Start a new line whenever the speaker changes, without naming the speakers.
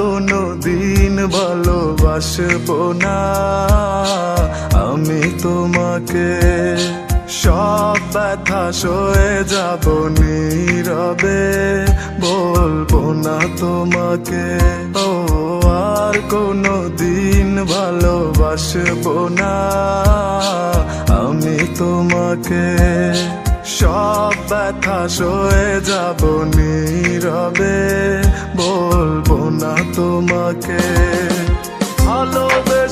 কোনো দিন ভালোবাসবো না আমি তোমাকে। সব ব্যথা সয়ে যাব নীরবে, বলবো না তোমাকে। ও আর কোনো দিন ভালোবাসবো না আমি তোমাকে। সব ব্যথা সয়ে যাব নীরবে, বলবো না তোমাকে। ভালোবেসে